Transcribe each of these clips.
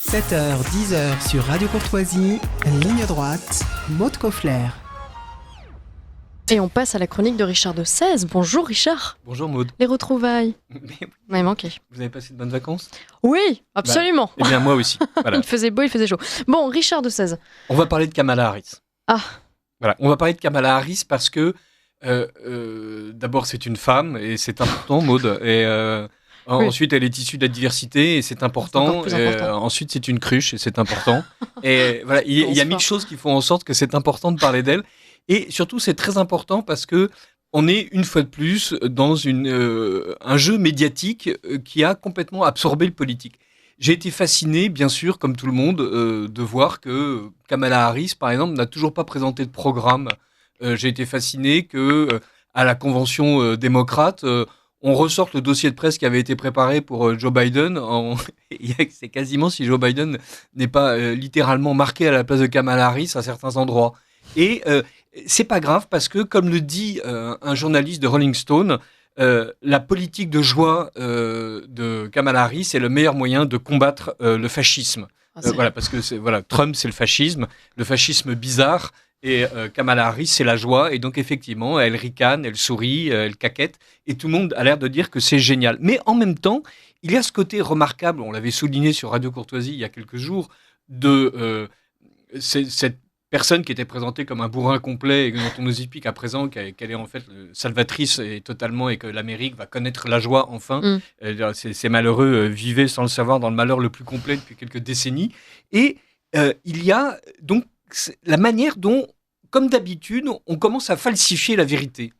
7h, 10h sur Radio Courtoisie, ligne droite, Maud Koffler. Et on passe à la chronique de Richard de 16. Bonjour Richard. Bonjour Maud. Les retrouvailles. Mais m'avait manqué. Vous avez passé de bonnes vacances ? Oui, absolument. Eh bien moi aussi. Voilà. Il faisait beau, il faisait chaud. Bon, Richard de 16. On va parler de Kamala Harris. Ah. Voilà, on va parler de Kamala Harris parce que d'abord c'est une femme et c'est important, Maud. Et Oui. ensuite elle est issue de la diversité et c'est important. C'est encore plus important. Ensuite c'est une cruche et c'est important. Et voilà, il y a mille choses qui font en sorte que c'est important de parler d'elle. Et surtout c'est très important parce que on est une fois de plus dans un jeu médiatique qui a complètement absorbé le politique. J'ai été fasciné, bien sûr, comme tout le monde, de voir que Kamala Harris, par exemple, n'a toujours pas présenté de programme. J'ai été fasciné que à la convention démocrate, on ressorte le dossier de presse qui avait été préparé pour Joe Biden. C'est quasiment si Joe Biden n'est pas littéralement marqué à la place de Kamala Harris à certains endroits. Et c'est pas grave parce que, comme le dit un journaliste de Rolling Stone, la politique de joie de Kamala Harris est le meilleur moyen de combattre le fascisme. Voilà, parce que Trump c'est le fascisme bizarre, et Kamala Harris c'est la joie, et donc effectivement elle ricane, elle sourit, elle caquette, et tout le monde a l'air de dire que c'est génial. Mais en même temps, il y a ce côté remarquable, on l'avait souligné sur Radio Courtoisie il y a quelques jours, de cette personne qui était présentée comme un bourrin complet et dont on nous explique à présent qu'elle est en fait salvatrice et que l'Amérique va connaître la joie enfin. Ces malheureux vivaient sans le savoir dans le malheur le plus complet depuis quelques décennies. Et il y a donc la manière dont, comme d'habitude, on commence à falsifier la vérité.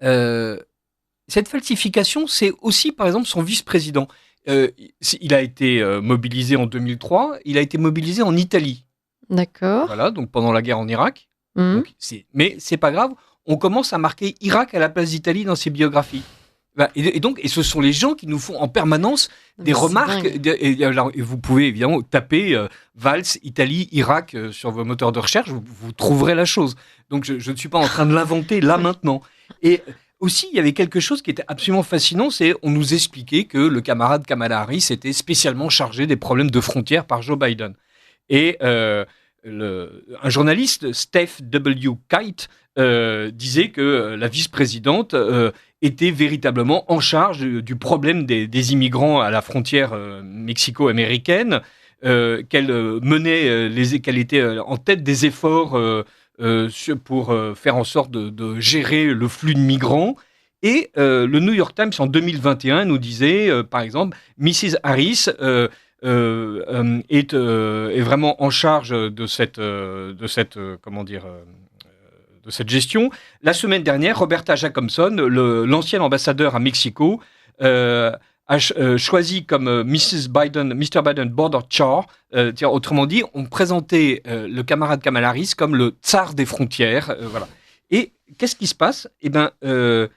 Cette falsification, c'est aussi par exemple son vice-président. Il a été mobilisé en 2003, il a été mobilisé en Italie. D'accord. Voilà, donc pendant la guerre en Irak. Donc, mais c'est pas grave, on commence à marquer Irak à la place d'Italie dans ses biographies. Et ce sont les gens qui nous font en permanence des remarques. Et vous pouvez évidemment taper Valls, Italie, Irak sur vos moteurs de recherche, vous trouverez la chose. Donc je ne suis pas en train de l'inventer là maintenant. Et aussi, il y avait quelque chose qui était absolument fascinant, c'est on nous expliquait que le camarade Kamala Harris était spécialement chargé des problèmes de frontières par Joe Biden. Et un journaliste, Steph W. Kite, disait que la vice-présidente était véritablement en charge du problème des immigrants à la frontière mexico-américaine, qu'elle était en tête des efforts pour faire en sorte de gérer le flux de migrants. Et le New York Times, en 2021, nous disait, par exemple, Mrs. Harris est vraiment en charge de cette gestion. La semaine dernière, Roberta Jacobson, l'ancien ambassadeur à Mexico, a choisi comme Mr. Biden Border Czar. Autrement dit, on présentait le camarade Kamala Harris comme le tsar des frontières. Voilà. Et qu'est-ce qui se passe ? Eh bien, le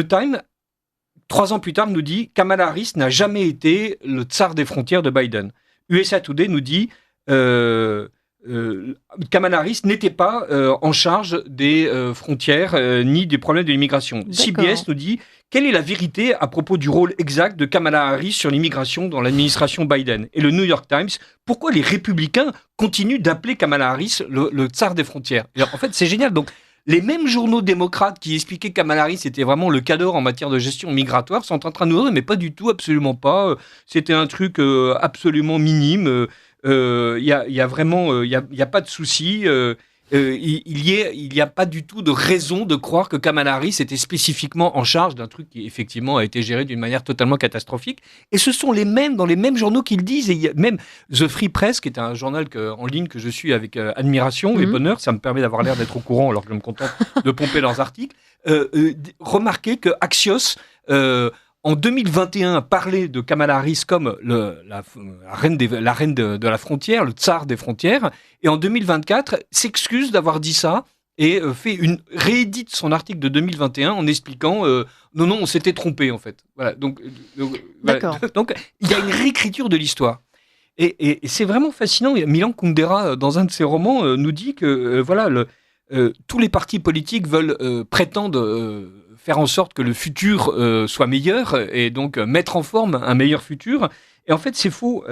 Time, 3 ans plus tard, nous dit « Kamala Harris n'a jamais été le tsar des frontières de Biden ». USA Today nous dit Kamala Harris n'était pas en charge des frontières ni des problèmes de l'immigration. CBS nous dit « Quelle est la vérité à propos du rôle exact de Kamala Harris sur l'immigration dans l'administration Biden ?» Et le New York Times « Pourquoi les républicains continuent d'appeler Kamala Harris le tsar des frontières ?» En fait, c'est génial. Donc, les mêmes journaux démocrates qui expliquaient que Kamala Harris était vraiment le cadre en matière de gestion migratoire sont en train de nous dire mais pas du tout, absolument pas. C'était un truc absolument minime. Il y a vraiment, il y a pas de souci. Il y a pas du tout de raison de croire que Kamala Harris était spécifiquement en charge d'un truc qui effectivement a été géré d'une manière totalement catastrophique. Et ce sont les mêmes dans les mêmes journaux qui le disent. Et il y a même The Free Press, qui est un journal en ligne que je suis avec admiration et bonheur, ça me permet d'avoir l'air d'être au courant alors que je me contente de pomper leurs articles. Remarquez que Axios en 2021 parlait de Kamala Harris comme la reine de la frontière, le tsar des frontières, et en 2024 s'excuse d'avoir dit ça et réédite son article de 2021 en expliquant non, on s'était trompé en fait. Voilà, donc il y a une réécriture de l'histoire. Et c'est vraiment fascinant. Milan Kundera, dans un de ses romans, nous dit que tous les partis politiques veulent prétendre faire en sorte que le futur soit meilleur et donc mettre en forme un meilleur futur. Et en fait, c'est faux.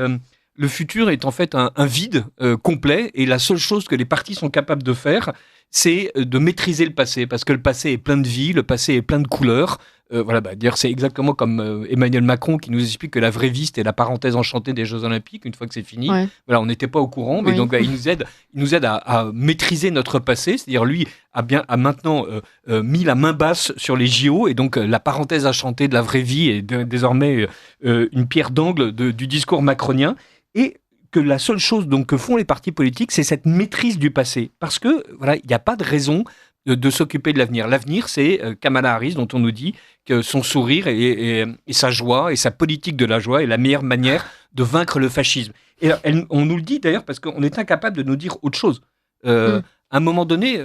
Le futur est en fait un vide complet et la seule chose que les partis sont capables de faire, c'est de maîtriser le passé, parce que le passé est plein de vie, le passé est plein de couleurs. D'ailleurs, c'est exactement comme Emmanuel Macron qui nous explique que la vraie vie, c'était la parenthèse enchantée des Jeux Olympiques, une fois que c'est fini. Ouais. Voilà, on n'était pas au courant, mais Oui. donc il nous aide à maîtriser notre passé, c'est-à-dire lui a maintenant mis la main basse sur les JO, et donc la parenthèse enchantée de la vraie vie est désormais une pierre d'angle du discours macronien, et que la seule chose donc, que font les partis politiques, c'est cette maîtrise du passé. Parce que voilà, il n'y a pas de raison de s'occuper de l'avenir. L'avenir, c'est Kamala Harris, dont on nous dit que son sourire et sa joie et sa politique de la joie est la meilleure manière de vaincre le fascisme. Et on nous le dit d'ailleurs parce qu'on est incapable de nous dire autre chose. À un moment donné,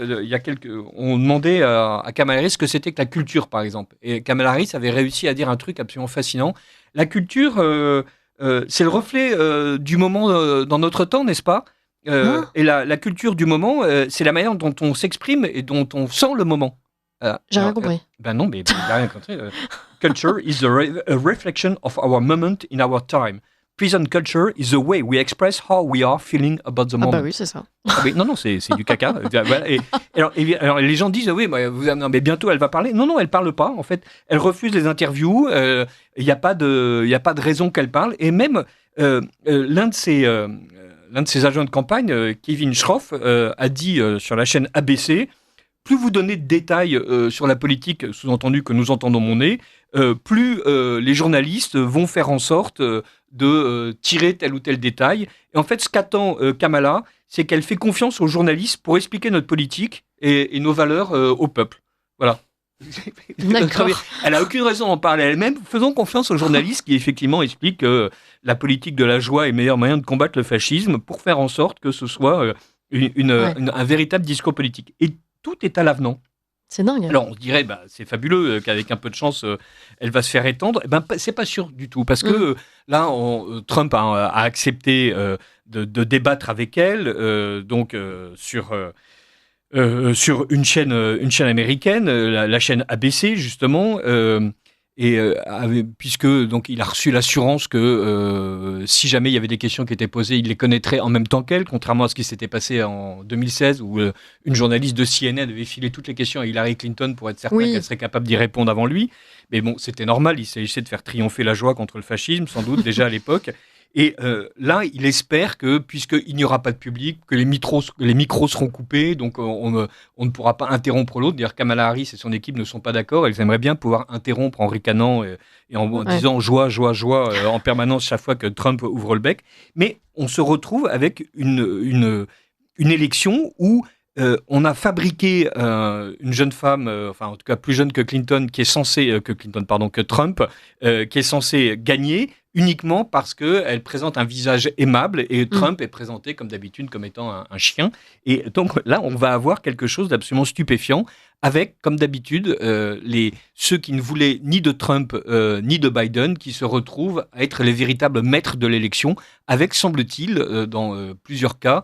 on demandait à Kamala Harris ce que c'était que la culture, par exemple. Et Kamala Harris avait réussi à dire un truc absolument fascinant. La culture, c'est le reflet du moment dans notre temps, n'est-ce pas ? Et la culture du moment, c'est la manière dont on s'exprime et dont on sent le moment. J'ai rien compris. Ben non, mais il n'a rien compris. Culture is a reflection of our moment in our time. Present culture is the way we express how we are feeling about the moment. Ah bah oui, c'est ça. Ah, mais non, c'est du caca. Voilà, alors, les gens disent, oui, mais bientôt elle va parler. Non, elle parle pas. En fait, elle refuse les interviews. Il n'y a pas de raison qu'elle parle. Et même l'un de ses agents de campagne, Kevin Schroff, a dit sur la chaîne ABC, plus vous donnez de détails sur la politique, sous-entendu que nous entendons mon nez, plus les journalistes vont faire en sorte de tirer tel ou tel détail. Et en fait, ce qu'attend Kamala, c'est qu'elle fait confiance aux journalistes pour expliquer notre politique et nos valeurs au peuple. Voilà. D'accord. Elle n'a aucune raison d'en parler elle-même. Faisons confiance aux journalistes qui effectivement expliquent que la politique de la joie est le meilleur moyen de combattre le fascisme pour faire en sorte que ce soit un véritable discours politique. Et tout est à l'avenant. C'est dingue. Alors on se dirait, c'est fabuleux qu'avec un peu de chance, elle va se faire étendre. C'est pas sûr du tout, parce que là, Trump a accepté de débattre avec elle, sur une chaîne américaine, la chaîne ABC justement, puisque donc il a reçu l'assurance que si jamais il y avait des questions qui étaient posées, il les connaîtrait en même temps qu'elle, contrairement à ce qui s'était passé en 2016 où une journaliste de CNN avait filé toutes les questions à Hillary Clinton pour être certain qu'elle serait capable d'y répondre avant lui. Mais bon, c'était normal, il s'agissait de faire triompher la joie contre le fascisme, sans doute déjà à l'époque. Et là, il espère que, puisqu'il n'y aura pas de public, que les micros seront coupés, donc on ne pourra pas interrompre l'autre. D'ailleurs, Kamala Harris et son équipe ne sont pas d'accord. Elles aimeraient bien pouvoir interrompre en ricanant et en disant joie, joie, joie en permanence chaque fois que Trump ouvre le bec. Mais on se retrouve avec une élection où on a fabriqué une jeune femme, enfin en tout cas plus jeune que Clinton, que Trump, qui est censée gagner uniquement parce qu'elle présente un visage aimable et Trump est présenté comme d'habitude comme étant un chien. Et donc là, on va avoir quelque chose d'absolument stupéfiant avec, comme d'habitude, ceux qui ne voulaient ni de Trump ni de Biden qui se retrouvent à être les véritables maîtres de l'élection avec, semble-t-il, dans plusieurs cas,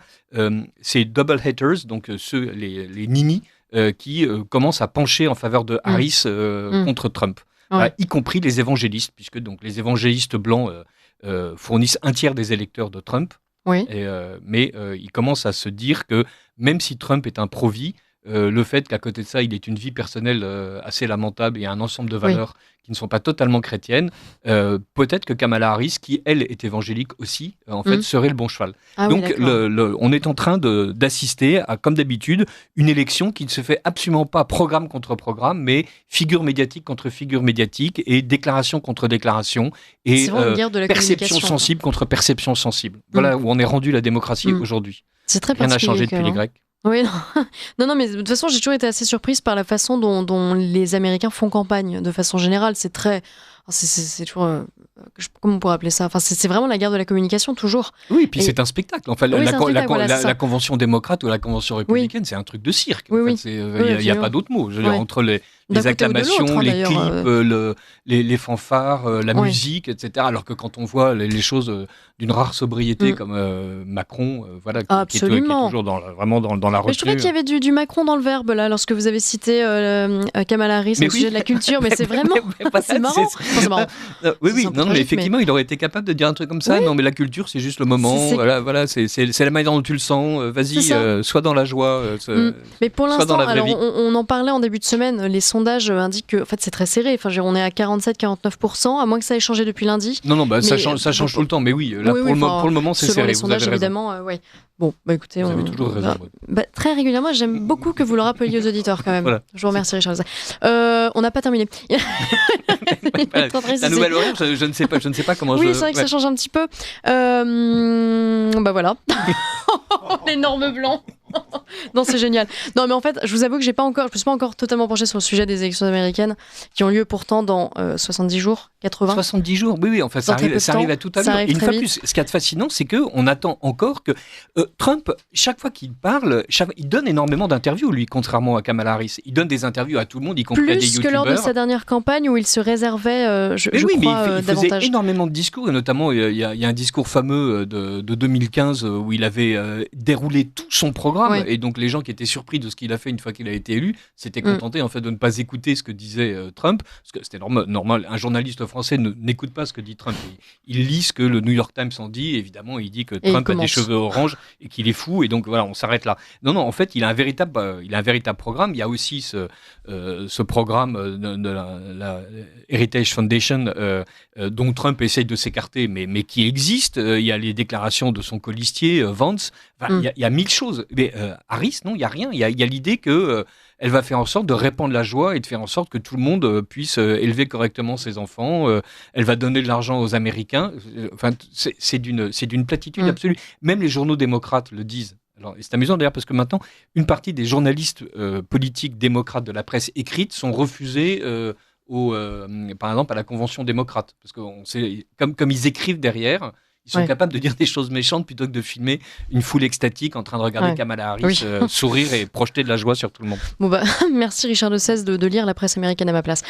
ces double haters, donc les ninis, qui commencent à pencher en faveur de Harris contre Trump. Y compris les évangélistes, puisque donc, les évangélistes blancs fournissent un tiers des électeurs de Trump. Oui. Mais ils commencent à se dire que même si Trump est un pro-vie, le fait qu'à côté de ça, il ait une vie personnelle assez lamentable et un ensemble de valeurs qui ne sont pas totalement chrétiennes, peut-être que Kamala Harris, qui elle est évangélique aussi, en fait, serait le bon cheval. Donc on est en train d'assister à, comme d'habitude, une élection qui ne se fait absolument pas programme contre programme, mais figure médiatique contre figure médiatique et déclaration contre déclaration et perception sensible contre perception sensible. Voilà où on est rendu la démocratie aujourd'hui. C'est très Rien n'a changé depuis les Grecs. Oui, non, mais de toute façon, j'ai toujours été assez surprise par la façon dont les Américains font campagne, de façon générale. C'est très, C'est toujours... comment on pourrait appeler ça? Enfin, c'est vraiment la guerre de la communication, toujours. Oui, puis c'est un spectacle. Enfin, Oui, c'est un spectacle, voilà, c'est ça. la convention démocrate ou la convention républicaine, c'est un truc de cirque. Oui, oui. Il n'y a pas d'autre mot. Je veux dire, entre les acclamations, les clips, les fanfares, la musique, etc. Alors que quand on voit les choses d'une rare sobriété comme Macron, voilà, qui est toujours vraiment dans la retenue. Mais je trouvais qu'il y avait du Macron dans le verbe, là, lorsque vous avez cité Kamala Harris au sujet de la culture, mais c'est vraiment... c'est marrant. C'est marrant. Oui, non, mais effectivement, il aurait été capable de dire un truc comme ça. Non, mais la culture, c'est juste le moment. Voilà, c'est la manière dont tu le sens. Vas-y, sois dans la joie. Mais pour l'instant, alors on en parlait en début de semaine, les sondages indiquent que en fait, c'est très serré. Enfin, on est à 47-49%, à moins que ça ait changé depuis lundi. Non, ça change tout le temps. Mais oui, là, pour le moment, c'est serré. Selon les sondages, évidemment, Bon, écoutez, vous avez toujours raison. Très régulièrement, j'aime beaucoup que vous le rappeliez aux auditeurs quand même. Voilà. Je vous remercie, Richard. On n'a pas terminé. La nouvelle horaire, je ne sais pas comment Oui, c'est vrai que ça change un petit peu. Voilà. L'énorme blanc. Non, c'est génial. Non, mais en fait, je vous avoue que je me suis pas encore totalement penchée sur le sujet des élections américaines qui ont lieu pourtant dans 70 jours, 80. 70 jours, oui. Enfin, ça arrive à toute allure. Et une fois plus, ce qui est fascinant, c'est qu'on attend encore que Trump, chaque fois qu'il parle, il donne énormément d'interviews, lui, contrairement à Kamala Harris. Il donne des interviews à tout le monde, y compris à des youtubeurs. Plus que lors de sa dernière campagne où il se réservait, je crois, il davantage. faisait énormément de discours, et notamment, il y a un discours fameux de 2015 où il avait déroulé tout son programme. Et donc les gens qui étaient surpris de ce qu'il a fait une fois qu'il a été élu s'étaient contentés en fait de ne pas écouter ce que disait Trump, parce que c'était normal. Un journaliste français n'écoute pas ce que dit Trump. Il lit ce que le New York Times en dit. Et évidemment, il dit que Trump a des cheveux orange et qu'il est fou. Et donc voilà, on s'arrête là. Non, en fait, il a un véritable programme. Il y a aussi ce programme de la Heritage Foundation dont Trump essaye de s'écarter, mais qui existe. Il y a les déclarations de son colistier Vance. Il y a 1000 choses. Mais Harris, non, il n'y a rien. Il y a l'idée qu'elle va faire en sorte de répandre la joie et de faire en sorte que tout le monde puisse élever correctement ses enfants. Elle va donner de l'argent aux Américains. Enfin, c'est d'une platitude absolue. Même les journaux démocrates le disent. Alors, c'est amusant d'ailleurs parce que maintenant, une partie des journalistes politiques démocrates de la presse écrite sont refusés par exemple à la Convention démocrate. Parce que comme ils écrivent derrière... Ils sont capables de dire des choses méchantes plutôt que de filmer une foule extatique en train de regarder Kamala Harris sourire et projeter de la joie sur tout le monde. Bon merci Richard de Sez de lire la presse américaine à ma place.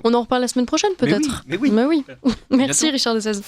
On en reparle la semaine prochaine peut-être. Mais oui. Merci Richard de Sez.